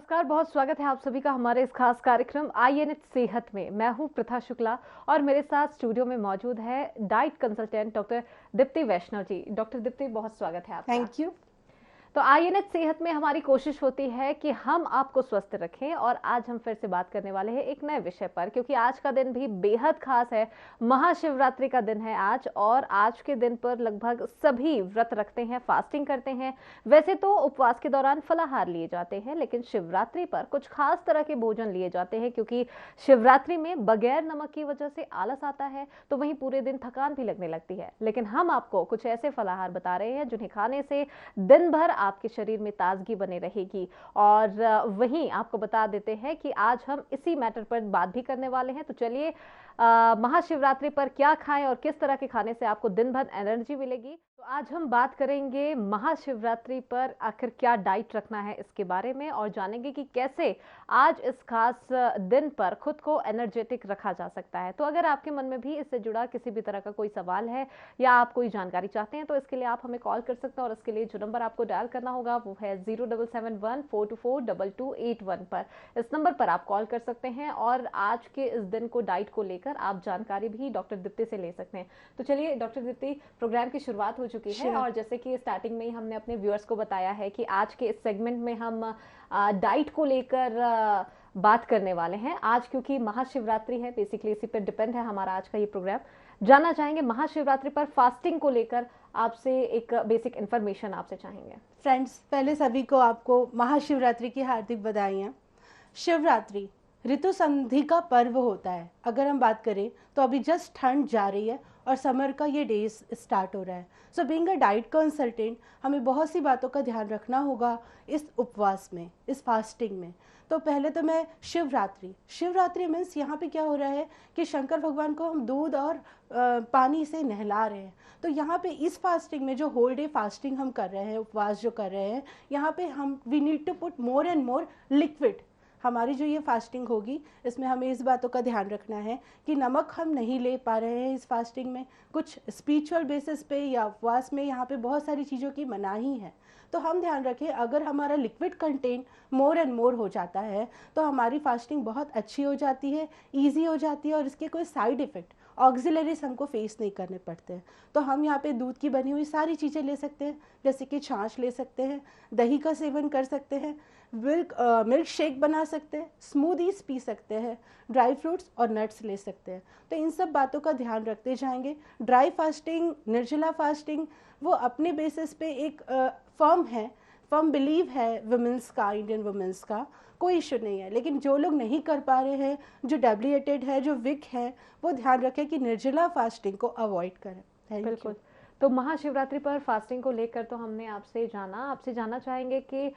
नमस्कार, बहुत स्वागत है आप सभी का हमारे इस खास कार्यक्रम आईएनएच सेहत में। मैं हूं प्रथा शुक्ला और मेरे साथ स्टूडियो में मौजूद है डाइट कंसल्टेंट डॉक्टर दीप्ति वैष्णव जी। डॉक्टर दीप्ति, बहुत स्वागत है आपका। Thank you. तो आईएनएच सेहत में हमारी कोशिश होती है कि हम आपको स्वस्थ रखें और आज हम फिर से बात करने वाले हैं एक नए विषय पर, क्योंकि आज का दिन भी बेहद खास है। महाशिवरात्रि का दिन है आज, और आज के दिन पर लगभग सभी व्रत रखते हैं, फास्टिंग करते हैं। वैसे तो उपवास के दौरान फलाहार लिए जाते हैं, लेकिन शिवरात्रि पर कुछ खास तरह के भोजन लिए जाते हैं, क्योंकि शिवरात्रि में बगैर नमक की वजह से आलस आता है, तो वहीं पूरे दिन थकान भी लगने लगती है। लेकिन हम आपको कुछ ऐसे फलाहार बता रहे हैं जिन्हें खाने से दिन भर आपके शरीर में ताजगी बने रहेगी। और वहीं आपको बता देते हैं कि आज हम इसी मैटर पर बात भी करने वाले हैं। तो चलिए, महाशिवरात्रि पर क्या खाएं और किस तरह के खाने से आपको दिन भर एनर्जी मिलेगी, तो आज हम बात करेंगे महाशिवरात्रि पर आखिर क्या डाइट रखना है इसके बारे में, और जानेंगे कि कैसे आज इस खास दिन पर खुद को एनर्जेटिक रखा जा सकता है। तो अगर आपके मन में भी इससे जुड़ा किसी भी तरह का कोई सवाल है या आप कोई जानकारी चाहते हैं, तो इसके लिए आप हमें कॉल कर सकते हैं। और इसके लिए जो नंबर आपको डायल करना होगा वो है 0771-424-2281 पर। इस नंबर पर आप कॉल कर सकते हैं और आज के इस दिन को, डाइट को लेकर आप जानकारी भी डॉक्टर दीप्ति से ले सकते हैं। तो चलिए डॉक्टर दीप्ति, प्रोग्राम की शुरुआत हो चुकी है और जैसे कि स्टार्टिंग में ही हमने अपने व्यूअर्स को बताया है कि आज के इस सेगमेंट में हम डाइट को लेकर बात करने वाले हैं। आज क्योंकि महाशिवरात्रि है, बेसिकली इसी पर डिपेंड है हमारा आज का ये प्रोग्राम। जानना चाहेंगे महाशिवरात्रि पर फास्टिंग को लेकर आपसे एक बेसिक इन्फॉर्मेशन आपसे चाहेंगे। फ्रेंड्स, पहले सभी को आपको महाशिवरात्रि की हार्दिक बधाइयाँ। शिवरात्रि ऋतु संधि का पर्व होता है। अगर हम बात करें तो अभी जस्ट ठंड जा रही है और समर का ये डेज स्टार्ट हो रहा है। So being a diet consultant हमें बहुत सी बातों का ध्यान रखना होगा इस उपवास में, इस फास्टिंग में। तो पहले तो मैं शिवरात्रि मीन्स यहाँ पे क्या हो रहा है कि शंकर भगवान को हम दूध और पानी से नहला रहे हैं। तो यहाँ पे इस फास्टिंग में जो होल डे फास्टिंग हम कर रहे हैं, उपवास जो कर रहे हैं, यहाँ पे हम we need to put more and more liquid. हमारी जो ये फास्टिंग होगी इसमें हमें इस बातों का ध्यान रखना है कि नमक हम नहीं ले पा रहे हैं इस फास्टिंग में। कुछ स्पिरिचुअल बेसिस पे या उपवास में यहाँ पे बहुत सारी चीज़ों की मनाही है, तो हम ध्यान रखें अगर हमारा लिक्विड कंटेंट मोर एंड मोर हो जाता है तो हमारी फास्टिंग बहुत अच्छी हो जाती है, ईजी हो जाती है, और इसके कोई साइड इफ़ेक्ट ऑक्सिलरीज हमको फेस नहीं करने पड़ते हैं। तो हम यहाँ पे दूध की बनी हुई सारी चीज़ें ले सकते हैं, जैसे कि छाछ ले सकते हैं, दही का सेवन कर सकते हैं, मिल्क शेक बना सकते हैं, स्मूदीज पी सकते हैं, ड्राई फ्रूट्स और नट्स ले सकते हैं। तो इन सब बातों का ध्यान रखते जाएंगे। ड्राई फास्टिंग, निर्जला फास्टिंग, वो अपने बेसिस पे एक फर्म बिलीव है वुमेंस का, इंडियन वुमेंस का, कोई इशू नहीं है। लेकिन जो लोग नहीं कर पा रहे हैं, जो डेबिलिटेड है, जो वीक है, वो ध्यान रखें कि निर्जला फास्टिंग को अवॉइड करें। बिल्कुल। तो महाशिवरात्रि पर फास्टिंग को लेकर तो हमने आपसे जानना चाहेंगे कि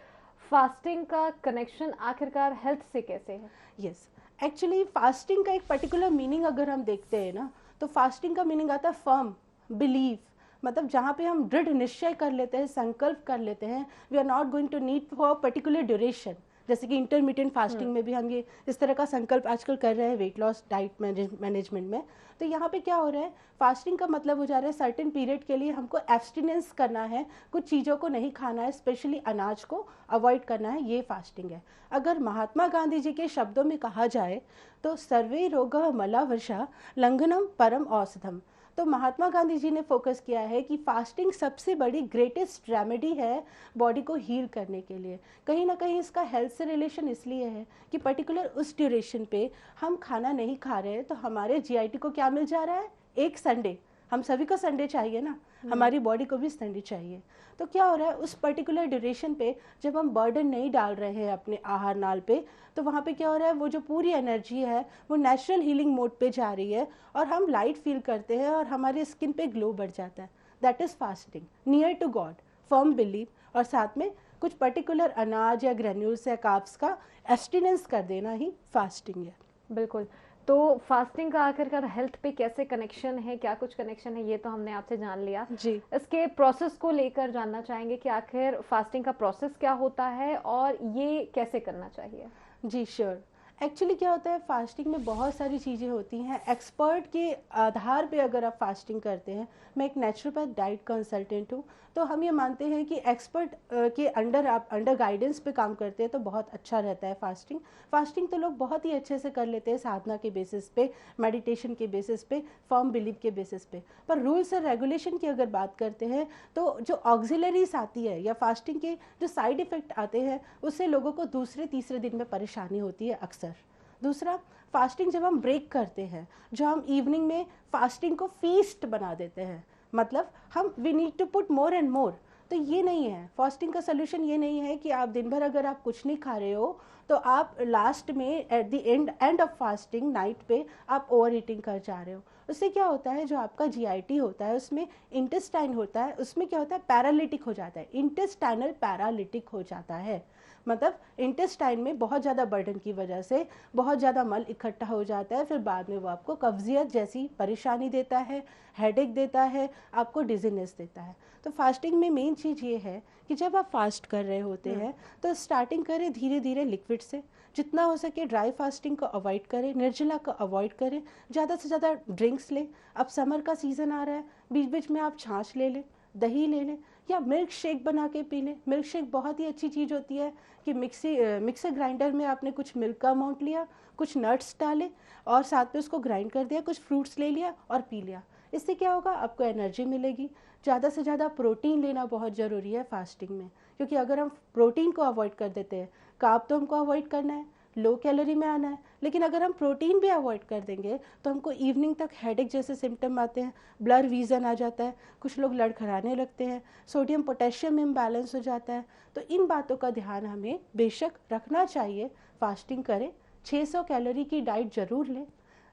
फास्टिंग का कनेक्शन आखिरकार हेल्थ से कैसे है। यस, एक्चुअली फास्टिंग का एक पर्टिकुलर मीनिंग अगर हम देखते हैं ना, तो फास्टिंग का मीनिंग आता है फर्म बिलीव, मतलब जहाँ पे हम दृढ़ निश्चय कर लेते हैं, संकल्प कर लेते हैं, we are not going to need for particular duration. जैसे कि इंटरमीडिएट फास्टिंग में भी हम ये इस तरह का संकल्प आजकल कर रहे हैं वेट लॉस डाइट मैनेजमेंट में। तो यहाँ पे क्या हो रहा है, फास्टिंग का मतलब हो जा रहा है सर्टेन पीरियड के लिए हमको एब्स्टिनेंस करना है, कुछ चीज़ों को नहीं खाना है, स्पेशली अनाज को अवॉइड करना है, ये फास्टिंग है। अगर महात्मा गांधी जी के शब्दों में कहा जाए तो सर्वे रोगः मलावशा लंघनम परम औषधम। तो महात्मा गांधी जी ने फोकस किया है कि फास्टिंग सबसे बड़ी ग्रेटेस्ट रेमेडी है बॉडी को हील करने के लिए। कहीं ना कहीं इसका हेल्थ से रिलेशन इसलिए है कि पर्टिकुलर उस ड्यूरेशन पे हम खाना नहीं खा रहे हैं, तो हमारे जीआईटी को क्या मिल जा रहा है, एक संडे। हम सभी को संडे चाहिए ना, हमारी बॉडी को भी संडे चाहिए। तो क्या हो रहा है, उस पर्टिकुलर ड्यूरेशन पे जब हम बर्डन नहीं डाल रहे हैं अपने आहार नाल पे, तो वहाँ पे क्या हो रहा है, वो जो पूरी एनर्जी है वो नेचुरल हीलिंग मोड पे जा रही है और हम लाइट फील करते हैं और हमारे स्किन पे ग्लो बढ़ जाता है। That is fasting, near to God, firm believe, और साथ में कुछ पर्टिकुलर अनाज या ग्रेन्यूल्स या कार्ब्स का एब्स्टिनेंस कर देना ही फास्टिंग है। बिल्कुल। तो फास्टिंग का आखिरकार हेल्थ पे कैसे कनेक्शन है, क्या कुछ कनेक्शन है, ये तो हमने आपसे जान लिया जी। इसके प्रोसेस को लेकर जानना चाहेंगे कि आखिर फास्टिंग का प्रोसेस क्या होता है और ये कैसे करना चाहिए। जी श्योर। एक्चुअली क्या होता है, फास्टिंग में बहुत सारी चीज़ें होती हैं। एक्सपर्ट के आधार पे अगर आप फास्टिंग करते हैं, मैं एक नेचुरोपैथ डाइट कंसल्टेंट हूँ, तो हम ये मानते हैं कि एक्सपर्ट के अंडर आप अंडर गाइडेंस पे काम करते हैं तो बहुत अच्छा रहता है फास्टिंग। फास्टिंग तो लोग बहुत ही अच्छे से कर लेते हैं साधना के बेसिस पे, मेडिटेशन के बेसिस पे, फर्म बिलीव के बेसिस पे। पर रूल्स और रेगुलेशन की अगर बात करते हैं तो जो ऑक्सिलरीज आती है या फास्टिंग के जो साइड इफ़ेक्ट आते हैं, उससे लोगों को दूसरे तीसरे दिन में परेशानी होती है अक्सर। दूसरा, फास्टिंग जब हम ब्रेक करते हैं, जो हम इवनिंग में फास्टिंग को फीस्ट बना देते हैं, मतलब हम we need to put more and more, तो ये नहीं है। फास्टिंग का सोल्यूशन ये नहीं है कि आप दिन भर अगर आप कुछ नहीं खा रहे हो तो आप लास्ट में at the end of fasting night पे आप ओवर ईटिंग कर जा रहे हो। उससे क्या होता है, जो आपका जीआईटी होता है उसमें इंटेस्टाइन होता है, उसमें क्या होता है, पैरालिटिक हो जाता है, इंटेस्टाइनल पैरालिटिक हो जाता है। मतलब इंटेस्टाइन में बहुत ज़्यादा बर्डन की वजह से बहुत ज़्यादा मल इकट्ठा हो जाता है, फिर बाद में वो आपको कब्जियत जैसी परेशानी देता है, हेडेक देता है, आपको डिजीनेस देता है। तो फास्टिंग में मेन चीज़ ये है कि जब आप फास्ट कर रहे होते हैं तो स्टार्टिंग करें धीरे धीरे लिक्विड से, जितना हो सके ड्राई फास्टिंग को अवॉइड करें, निर्जला को अवॉइड करें, ज़्यादा से ज़्यादा ड्रिंक्स लें। अब समर का सीज़न आ रहा है, बीच बीच में आप छाछ ले लें, दही ले लें, या मिल्क शेक बना के पी लें। मिल्क शेक बहुत ही अच्छी चीज़ होती है कि मिक्सर ग्राइंडर में आपने कुछ मिल्क का अमाउंट लिया, कुछ नट्स डाले और साथ में उसको ग्राइंड कर दिया, कुछ फ्रूट्स ले लिया और पी लिया। इससे क्या होगा, आपको एनर्जी मिलेगी। ज़्यादा से ज़्यादा प्रोटीन लेना बहुत ज़रूरी है फास्टिंग में, क्योंकि अगर हम प्रोटीन को अवॉइड कर देते हैं, कार्ब तो हमको अवॉइड करना है, लो कैलोरी में आना है, लेकिन अगर हम प्रोटीन भी अवॉइड कर देंगे तो हमको इवनिंग तक हेडेक जैसे सिम्टम आते हैं, ब्लर विजन आ जाता है, कुछ लोग लड़खड़ाने लगते हैं, सोडियम पोटेशियम इम्बैलेंस हो जाता है। तो इन बातों का ध्यान हमें बेशक रखना चाहिए। फास्टिंग करें, 600 कैलोरी की डाइट ज़रूर लें,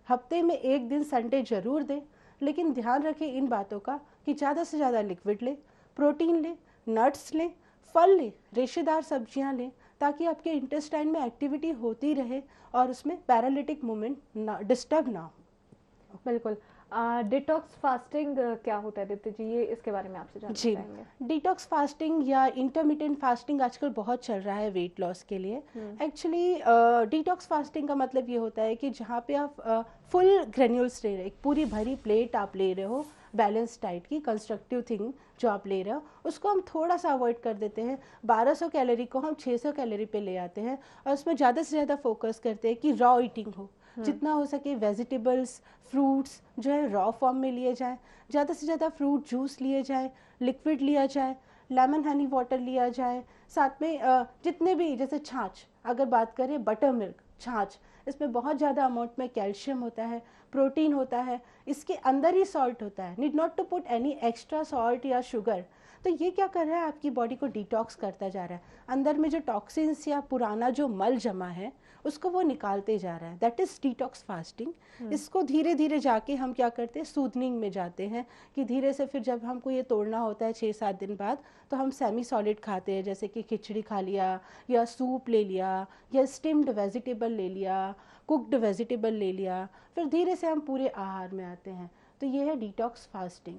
हफ्ते में एक दिन संडे ज़रूर दें, लेकिन ध्यान रखें इन बातों का कि ज़्यादा से ज़्यादा लिक्विड लें, प्रोटीन लें, नट्स लें, फल लें, रेशेदार सब्जियां लें, ताकि आपके इंटेस्टाइन में एक्टिविटी होती रहे और उसमें पैरालिटिक मूवमेंट डिस्टर्ब ना हो। बिल्कुल। डिटॉक्स फास्टिंग क्या होता है दीप्ति जी, ये इसके बारे में आपसे जानना जी, चाहेंगे। डिटॉक्स फास्टिंग या इंटरमिटेंट फास्टिंग आजकल बहुत चल रहा है वेट लॉस के लिए। एक्चुअली डिटॉक्स फास्टिंग का मतलब ये होता है कि जहाँ पे आप फुल ग्रेन्यूल्स ले रहे हो, एक पूरी भरी प्लेट आप ले रहे हो, बैलेंस डाइट की कंस्ट्रक्टिव थिंग जो आप ले रहे हो, उसको हम थोड़ा सा अवॉइड कर देते हैं। 1200 कैलोरी को हम 600 कैलोरी पे ले आते हैं और उसमें ज़्यादा से ज़्यादा फोकस करते हैं कि रॉ ईटिंग हो, जितना हो सके वेजिटेबल्स, फ्रूट्स जो है रॉ फॉर्म में लिए जाए, ज़्यादा से ज़्यादा फ्रूट जूस लिए जाए, लिक्विड लिया जाए, लेमन हनी वाटर लिया जाए, साथ में जितने भी जैसे छाछ अगर बात करें, बटर मिल्क, छाछ, इसमें बहुत ज़्यादा अमाउंट में कैल्शियम होता है, प्रोटीन होता है, इसके अंदर ही सॉल्ट होता है, need not to put any extra salt या शुगर। तो ये क्या कर रहा है, आपकी बॉडी को डिटॉक्स करता जा रहा है, अंदर में जो टॉक्सिन्स या पुराना जो मल जमा है उसको वो निकालते जा रहा है, दैट इज़ डिटॉक्स फास्टिंग। इसको धीरे धीरे जाके हम क्या करते हैं, सूदनिंग में जाते हैं कि धीरे से फिर जब हमको ये तोड़ना होता है 6-7 दिन बाद, तो हम सेमी सॉलिड खाते हैं, जैसे कि खिचड़ी खा लिया या सूप ले लिया या स्टिम्ड वेजिटेबल ले लिया, कुक्ड वेजिटेबल ले लिया, फिर धीरे से हम पूरे आहार में आते हैं। तो ये है डिटॉक्स फास्टिंग।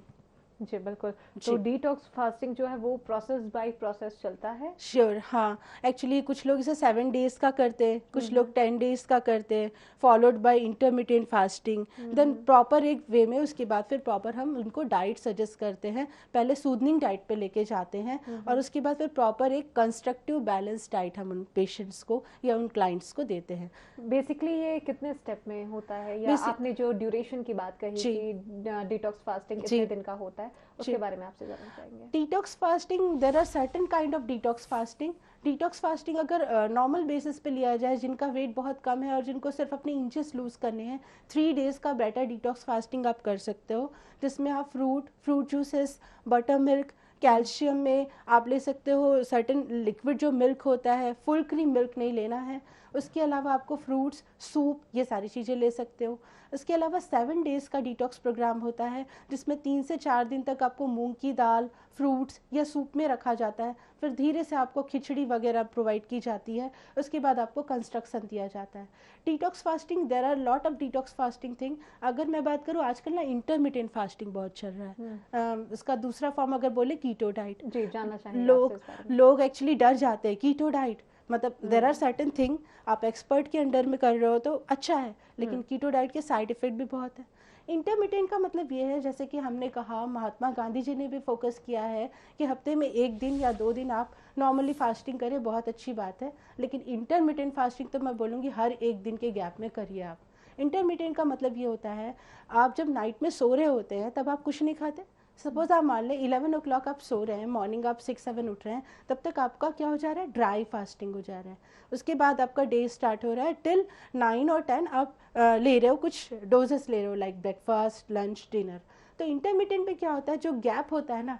जी बिल्कुल। तो डिटॉक्स फास्टिंग जो है वो प्रोसेस बाय प्रोसेस चलता है। श्योर, हाँ। एक्चुअली कुछ लोग इसे 7 डेज का करते हैं, कुछ लोग 10 डेज का करते हैं, followed by intermittent fasting, then proper एक वे में उसके बाद फिर प्रॉपर हम उनको डाइट सजेस्ट करते हैं, पहले सूदनिंग डाइट पे लेके जाते हैं और उसके बाद फिर प्रॉपर एक कंस्ट्रक्टिव बैलेंस डाइट हम उन पेशेंट्स को या उन क्लाइंट्स को देते हैं। बेसिकली ये कितने स्टेप में होता है, या आपने जो ड्यूरेशन की बात कही कि डिटॉक्स फास्टिंग कितने दिन का होता है, उसके बारे में आपसे जानना चाहेंगे। Detox fasting, there are certain kind of detox fasting. Detox fasting अगर नॉर्मल बेसिस पे लिया जाए, जिनका वेट बहुत कम है और जिनको सिर्फ अपने इंचेस लूज करने हैं, 3 डेज का बेटर डिटॉक्स फास्टिंग आप कर सकते हो, जिसमें आप fruit juices, butter milk, calcium में आप ले सकते हो, सर्टेन लिक्विड जो मिल्क होता है, फुल क्रीम मिल्क नहीं लेना है। उसके अलावा आपको फ्रूट्स, सूप, ये सारी चीज़ें ले सकते हो। इसके अलावा 7 डेज़ का डिटॉक्स प्रोग्राम होता है, जिसमें 3 से 4 दिन तक आपको मूंग की दाल, फ्रूट्स या सूप में रखा जाता है, फिर धीरे से आपको खिचड़ी वगैरह प्रोवाइड की जाती है, उसके बाद आपको कंस्ट्रक्शन दिया जाता है। Detox fasting, there are lot of detox fasting thing. अगर मैं बात करूँ, आजकल ना इंटरमिटेंट फास्टिंग बहुत चल रहा है। इसका दूसरा फॉर्म अगर बोले कीटो डाइट। जी, जानना चाहेंगे लोग एक्चुअली डर जाते हैं कीटो डाइट, मतलब देर आर सर्टेन थिंग आप एक्सपर्ट के अंडर में कर रहे हो तो अच्छा है, लेकिन कीटो डाइट के साइड इफेक्ट भी बहुत है। इंटरमिटेंट का मतलब ये है, जैसे कि हमने कहा, महात्मा गांधी जी ने भी फोकस किया है कि हफ्ते में 1 दिन या 2 दिन आप नॉर्मली फास्टिंग करें, बहुत अच्छी बात है, लेकिन इंटरमिटेंट फास्टिंग तो मैं बोलूँगी हर 1 दिन के गैप में करिए आप। इंटरमिटेंट का मतलब ये होता है, आप जब नाइट में सो रहे होते हैं तब आप कुछ नहीं खाते। सपोज आप मान लें 11 ओ क्लॉक आप सो रहे हैं, मॉर्निंग आप 6-7 उठ रहे हैं, तब तक आपका क्या हो जा रहा है, ड्राई फास्टिंग हो जा रहा है। उसके बाद आपका डे स्टार्ट हो रहा है, टिल 9 और 10 आप ले रहे हो, कुछ डोजेस ले रहे हो, लाइक ब्रेकफास्ट, लंच, डिनर। तो इंटरमिटेंट में क्या होता है, जो गैप होता है ना,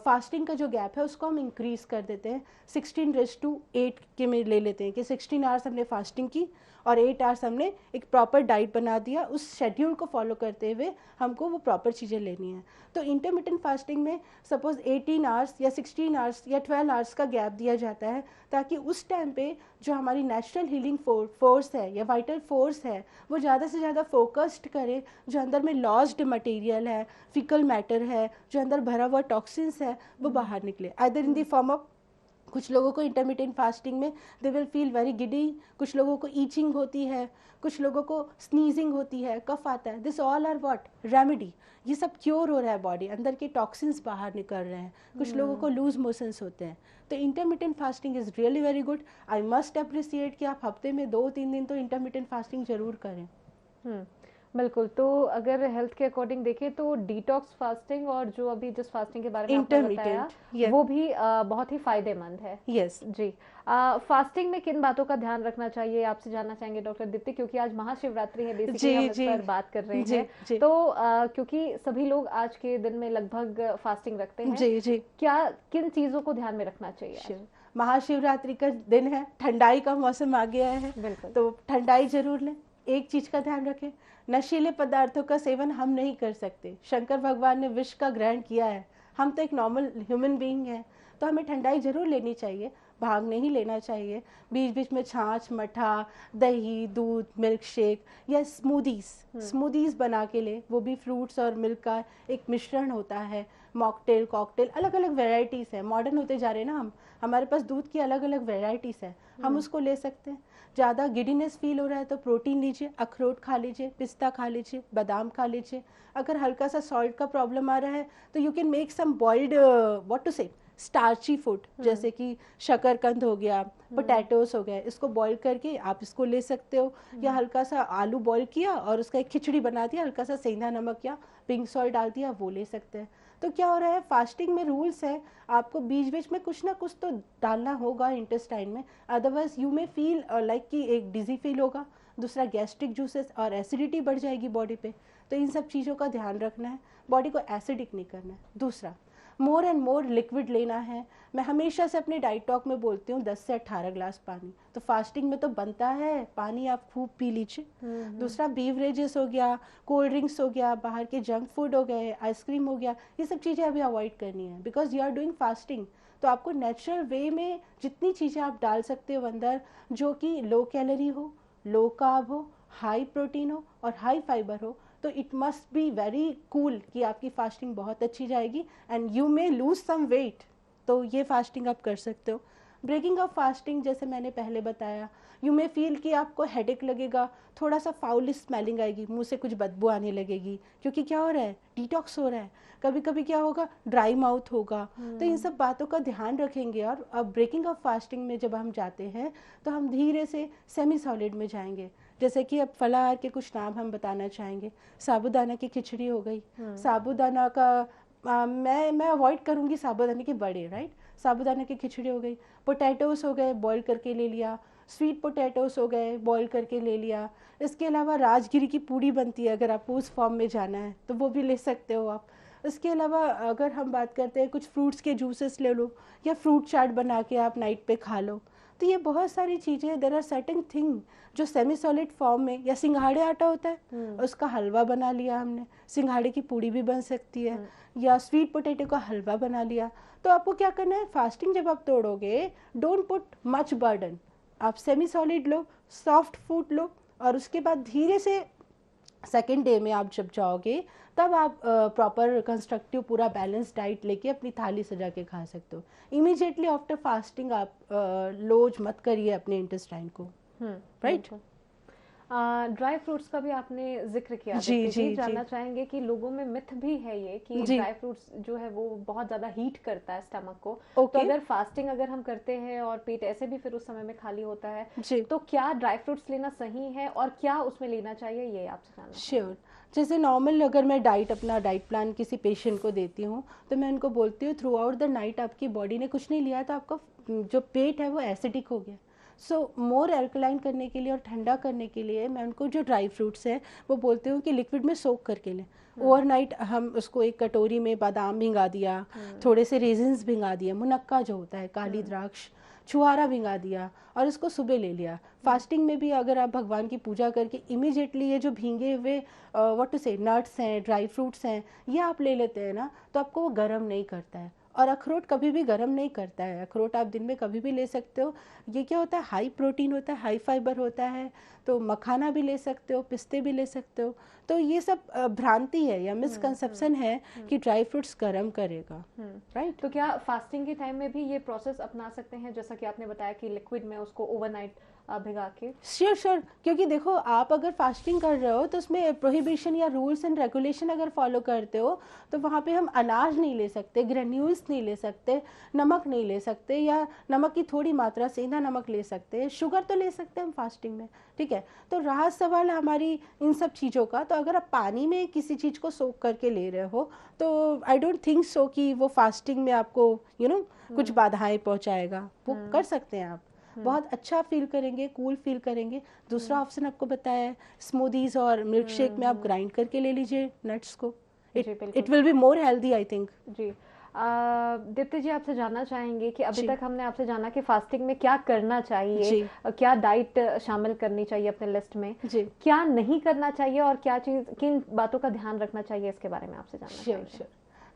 फास्टिंग का जो गैप है उसको हम इंक्रीज कर देते हैं, 16:8 के में ले लेते हैं कि 16 आवर्स हमने फास्टिंग की और 8 आवर्स हमने एक प्रॉपर डाइट बना दिया, उस शेड्यूल को फॉलो करते हुए हमको वो प्रॉपर चीज़ें लेनी है। तो इंटरमिटेंट फास्टिंग में सपोज 18 आवर्स या 16 आवर्स या 12 आवर्स का गैप दिया जाता है, ताकि उस टाइम पे जो हमारी नेचुरल हीलिंग फोर्स है या वाइटल फोर्स है वो ज़्यादा से ज़्यादा फोकस्ड करे, जो अंदर में लॉस्ड मटेरियल है, फिकल मैटर है, जो अंदर भरा हुआ टॉक्सिन्स है, वो बाहर निकले, either in the form of, कुछ लोगों को इंटरमिटेंट फास्टिंग में they will feel very giddy, कुछ लोगों को ईचिंग होती है, कुछ लोगों को स्नीजिंग होती है, कफ आता है। This all are what, remedy. ये सब क्योर हो रहा है, बॉडी अंदर के टॉक्सिन्स बाहर निकल रहे हैं, कुछ लोगों को लूज मोशंस होते हैं। तो intermittent fasting is really very good. I must appreciate कि आप हफ्ते में 2-3 दिन तो इंटरमिटेंट फास्टिंग जरूर करें। बिल्कुल। तो अगर हेल्थ के अकॉर्डिंग देखें तो डिटॉक्स फास्टिंग और जो अभी जिस फास्टिंग के बारे में आपने बताया, वो भी बहुत ही फायदेमंद है। यस जी। फास्टिंग में किन बातों का ध्यान रखना चाहिए, आपसे जानना चाहेंगे डॉक्टर दीप्ति, क्योंकि आज महाशिवरात्रि है, बेसिकली हम इस पर बात कर रहे हैं। तो क्योंकि सभी लोग आज के दिन में लगभग फास्टिंग रखते हैं, जी, क्या किन चीजों को ध्यान में रखना चाहिए? महाशिवरात्रि का दिन है, ठंडाई का मौसम आ गया है, तो ठंडाई जरूर लें। एक चीज का ध्यान रखें, नशीले पदार्थों का सेवन हम नहीं कर सकते। शंकर भगवान ने विष का ग्रहण किया है, हम तो एक नॉर्मल ह्यूमन बीइंग हैं, तो हमें ठंडाई जरूर लेनी चाहिए, भाग नहीं लेना चाहिए। बीच बीच में छाछ, मठा, दही, दूध, मिल्क शेक या स्मूदीज बना के ले, वो भी फ्रूट्स और मिल्क का एक मिश्रण होता है। मॉकटेल, कॉकटेल, अलग अलग वेराइटीज़ है, मॉडर्न होते जा रहे हैं ना हम, हमारे पास दूध की अलग अलग वेराइटीज़ है, हम उसको ले सकते हैं। ज़्यादा गिडीनेस फील हो रहा है तो प्रोटीन लीजिए, अखरोट खा लीजिए, पिस्ता खा लीजिए, बादाम खा लीजिए। अगर हल्का सा सॉल्ट का प्रॉब्लम आ रहा है तो you can make some boiled, what to say, starchy food, जैसे कि शकरकंद हो गया, पोटैटोस हो गया, इसको बॉईल करके आप इसको ले सकते हो। या हल्का सा आलू बॉईल किया और उसका एक खिचड़ी बना दिया, हल्का सा सेंधा नमक या पिंक सॉल्ट डाल दिया, वो ले सकते हैं। तो क्या हो रहा है, फास्टिंग में रूल्स है, आपको बीच बीच में कुछ ना कुछ तो डालना होगा इंटेस्टाइन में, अदरवाइज यू में फील लाइक कि एक डिजी फील होगा, दूसरा गैस्ट्रिक जूसेस और एसिडिटी बढ़ जाएगी बॉडी पे। तो इन सब चीज़ों का ध्यान रखना है, बॉडी को एसिडिक नहीं करना है। दूसरा, मोर एंड मोर लिक्विड लेना है। मैं हमेशा से अपने डाइट टॉक में बोलती हूँ 10 से 18 ग्लास पानी, तो फास्टिंग में तो बनता है, पानी आप खूब पी लीजिए। दूसरा, बीवरेजेस हो गया, कोल्ड ड्रिंक्स हो गया, बाहर के जंक फूड हो गए, आइसक्रीम हो गया, ये सब चीज़ें अभी अवॉइड करनी है, because you are doing fasting. तो आपको नेचुरल वे में जितनी चीज़ें आप डाल सकते हो अंदर, जो कि लो कैलोरी हो, लो कार्ब हो, हाई प्रोटीन हो और हाई फाइबर हो, तो it must be very cool कि आपकी फास्टिंग बहुत अच्छी जाएगी and you may lose some weight. तो ये फास्टिंग आप कर सकते हो। ब्रेकिंग ऑफ फास्टिंग, जैसे मैंने पहले बताया, यू मे फील कि आपको हेडेक लगेगा, थोड़ा सा फाउल स्मेलिंग आएगी, मुंह से कुछ बदबू आने लगेगी, क्योंकि क्या हो रहा है, डिटॉक्स हो रहा है। कभी कभी क्या होगा, ड्राई माउथ होगा। तो इन सब बातों का ध्यान रखेंगे। और अब ब्रेकिंग ऑफ फास्टिंग में जब हम जाते हैं तो हम धीरे से सेमी सॉलिड में जाएंगे। जैसे कि अब फलाहार के कुछ नाम हम बताना चाहेंगे। साबूदाना की खिचड़ी हो गई, साबूदाना का मैं अवॉइड करूँगी साबूदाने के बड़े, राइट। साबूदाना की खिचड़ी हो गई, पोटैटोस हो गए, बॉईल करके ले लिया, स्वीट पोटैटोस हो गए, बॉईल करके ले लिया। इसके अलावा राजगिरी की पूड़ी बनती है, अगर आपको उस फॉर्म में जाना है तो वो भी ले सकते हो आप। इसके अलावा अगर हम बात करते हैं, कुछ फ्रूट्स के जूसेस ले लो या फ्रूट चाट बना के आप नाइट पे खा लो। तो ये बहुत सारी चीज़ें, देयर आर सर्टेन थिंग जो सेमी सॉलिड फॉर्म में, या सिंघाड़े आटा होता है उसका हलवा बना लिया हमने, सिंघाड़े की पूड़ी भी बन सकती है, या स्वीट पोटैटो का हलवा बना लिया। तो आपको क्या करना है, फास्टिंग जब आप तोड़ोगे, डोंट पुट मच बर्डन, आप सेमी सॉलिड लो, सॉफ्ट फूड लो, और उसके बाद धीरे से सेकेंड डे में आप जब जाओगे तब आप प्रॉपर कंस्ट्रक्टिव पूरा बैलेंस डाइट लेके अपनी थाली सजा के खा सकते हो। इमीडिएटली आफ्टर फास्टिंग आप लोज मत करिए अपने इंटेस्टाइन को, राइट। ड्राई फ्रूट्स का भी आपने जिक्र किया, जी जानना चाहेंगे कि लोगों में मिथ भी है ये कि ड्राई फ्रूट्स जो है वो बहुत ज्यादा हीट करता है स्टमक को, तो अगर फास्टिंग अगर हम करते हैं और पेट ऐसे भी फिर उस समय में खाली होता है तो क्या ड्राई फ्रूट्स लेना सही है और क्या उसमें लेना चाहिए, ये आपसे जानना। श्योर। जैसे नॉर्मल अगर मैं अपना डाइट प्लान किसी पेशेंट को देती हूँ तो मैं उनको बोलती हूँ थ्रू आउट द नाइट आपकी बॉडी ने कुछ नहीं लिया तो आपका जो पेट है वो एसिडिक हो गया। सो मोर एल्कलाइन करने के लिए और ठंडा करने के लिए मैं उनको जो ड्राई फ्रूट्स है वो बोलती हूँ कि लिक्विड में सोक करके लें। ओवरनाइट हम उसको एक कटोरी में बादाम भिंगा दिया, थोड़े से रेजिन्स भिंगा दिया, मुनक्का जो होता है, काली द्राक्ष, छुहारा भिंगा दिया और इसको सुबह ले लिया। फास्टिंग में भी अगर आप भगवान की पूजा करके इमीडिएटली ये जो भींगे हुए व्हाट टू से नट्स हैं, ड्राई फ्रूट्स हैं, ये आप ले लेते हैं ना तो आपको वो गर्म नहीं करता है। और अखरोट कभी भी गर्म नहीं करता है। अखरोट आप दिन में कभी भी ले सकते हो। ये क्या होता है, हाई प्रोटीन होता है, हाई फाइबर होता है, तो मखाना भी ले सकते हो, पिस्ते भी ले सकते हो। तो ये सब भ्रांति है या मिसकंसेप्शन है कि ड्राई फ्रूट्स गर्म करेगा, राइट। तो क्या फास्टिंग के टाइम में भी ये प्रोसेस अपना सकते हैं, जैसा कि आपने बताया कि लिक्विड में उसको ओवरनाइट भिगा के? श्योर, क्योंकि देखो आप अगर फास्टिंग कर रहे हो तो उसमें प्रोहिबिशन या रूल्स एंड रेगुलेशन अगर फॉलो करते हो तो वहाँ पे हम अनाज नहीं ले सकते, ग्रेन्यूल्स नहीं ले सकते, नमक नहीं ले सकते, या नमक की थोड़ी मात्रा सेंधा नमक ले सकते हैं, शुगर तो ले सकते हैं हम फास्टिंग में, ठीक है। तो रहा सवाल हमारी इन सब चीज़ों का, तो अगर आप पानी में किसी चीज़ को सोक करके ले रहे हो तो आई डोंट थिंक सो कि वो फास्टिंग में आपको कुछ बाधाएं पहुँचाएगा। वो कर सकते हैं आप, बहुत अच्छा फील करेंगे, कूल फील करेंगे। दूसरा ऑप्शन आपको बताया है स्मूदीज और मिल्क शेक में आप ग्राइंड करके ले लीजिए नट्स को, it will be more healthy I think. जी दीप्ति जी, आपसे जानना चाहेंगे कि अभी तक हमने आपसे जाना कि फास्टिंग में क्या करना चाहिए, क्या डाइट शामिल करनी चाहिए अपने लिस्ट में, क्या नहीं करना चाहिए और क्या चीज, किन बातों का ध्यान रखना चाहिए, इसके बारे में आपसे जानना चाहिए।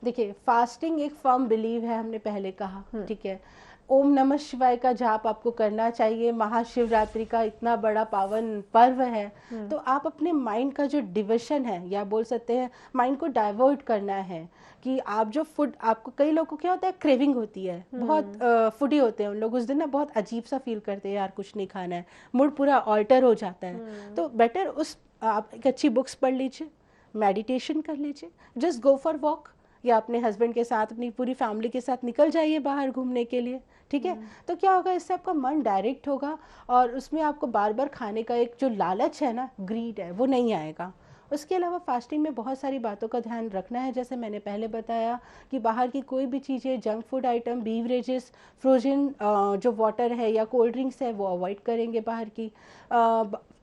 देखिए फास्टिंग एक फर्म बिलीव है, हमने पहले कहा, ठीक है। ओम नमः शिवाय का जाप आपको करना चाहिए। महाशिवरात्रि का इतना बड़ा पावन पर्व है, तो आप अपने माइंड का जो डिवर्शन है या बोल सकते हैं माइंड को डाइवर्ट करना है कि आप जो फूड, आपको कई लोगों को क्या होता है क्रेविंग होती है, बहुत फूडी होते हैं उन लोग, उस दिन ना बहुत अजीब सा फील करते हैं यार कुछ नहीं खाना है, मूड पूरा ऑल्टर हो जाता है। तो बेटर उस आप एक अच्छी बुक्स पढ़ लीजिए, मेडिटेशन कर लीजिए, जस्ट गो फॉर वॉक, या अपने हस्बैंड के साथ अपनी पूरी फैमिली के साथ निकल जाइए बाहर घूमने के लिए, ठीक है। तो क्या होगा, इससे आपका मन डायरेक्ट होगा और उसमें आपको बार बार खाने का एक जो लालच है ना, ग्रीड है, वो नहीं आएगा। उसके अलावा फास्टिंग में बहुत सारी बातों का ध्यान रखना है, जैसे मैंने पहले बताया कि बाहर की कोई भी चीज़ें, junk food item, beverages, frozen जो वाटर है या कोल्ड ड्रिंक्स है वो अवॉइड करेंगे बाहर की।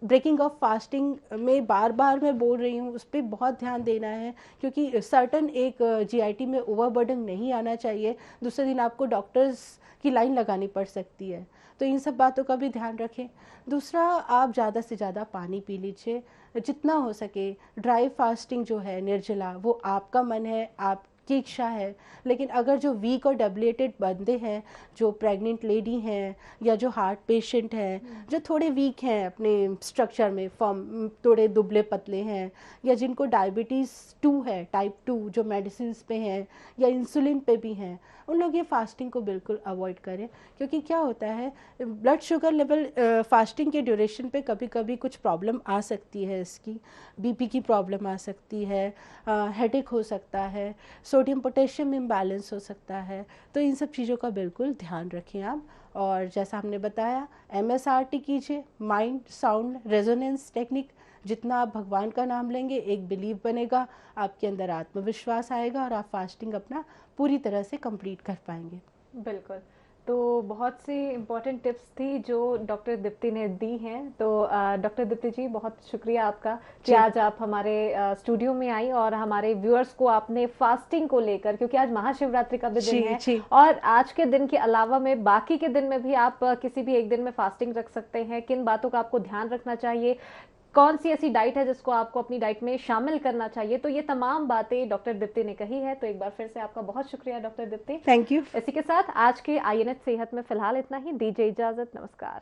ब्रेकिंग ऑफ फास्टिंग में बार बार मैं बोल रही हूँ, उस पर बहुत ध्यान देना है क्योंकि सर्टन एक जीआईटी में ओवरबर्डन नहीं आना चाहिए, दूसरे दिन आपको डॉक्टर्स की लाइन लगानी पड़ सकती है। तो इन सब बातों का भी ध्यान रखें। दूसरा, आप ज़्यादा से ज़्यादा पानी पी लीजिए जितना हो सके। ड्राई फास्टिंग जो है निर्जला, वो आपका मन है, आपकी इच्छा है, लेकिन अगर जो वीक और डेबिलिटेड बंदे हैं, जो प्रेग्नेंट लेडी हैं या जो हार्ट पेशेंट हैं, जो थोड़े वीक हैं अपने स्ट्रक्चर में, फॉर्म थोड़े दुबले पतले हैं, या जिनको डायबिटीज़ 2 है, टाइप 2, जो मेडिसिन पे हैं या इंसुलिन पे भी हैं, उन लोग ये फास्टिंग को बिल्कुल अवॉइड करें। क्योंकि क्या होता है, ब्लड शुगर लेवल फास्टिंग के ड्यूरेशन पे कभी कभी कुछ प्रॉब्लम आ सकती है, इसकी बीपी की प्रॉब्लम आ सकती है, हेडेक हो सकता है, सोडियम पोटेशियम इम्बैलेंस हो सकता है। तो इन सब चीज़ों का बिल्कुल ध्यान रखें आप। और जैसा हमने बताया, MSRT कीजिए, माइंड साउंड रेजोनेंस टेक्निक। जितना आप भगवान का नाम लेंगे, एक बिलीव बनेगा, आपके अंदर आत्मविश्वास आएगा और आप फास्टिंग अपना पूरी तरह से कंप्लीट कर पाएंगे। बिल्कुल। तो बहुत सी इम्पोर्टेंट टिप्स थी जो डॉक्टर दीप्ति ने दी हैं। तो डॉक्टर दीप्ति जी, बहुत शुक्रिया आपका कि आज आप हमारे स्टूडियो में आई और हमारे व्यूअर्स को आपने फास्टिंग को लेकर, क्योंकि आज महाशिवरात्रि का भी दिन है और आज के दिन के अलावा में बाकी के दिन में भी आप किसी भी एक दिन में फास्टिंग रख सकते हैं, किन बातों का आपको ध्यान रखना चाहिए, कौन सी ऐसी डाइट है जिसको आपको अपनी डाइट में शामिल करना चाहिए, तो ये तमाम बातें डॉक्टर दीप्ति ने कही है। तो एक बार फिर से आपका बहुत शुक्रिया डॉक्टर दीप्ति। Thank you. इसी के साथ आज के IANH सेहत में फिलहाल इतना ही। दीजिए इजाजत, नमस्कार।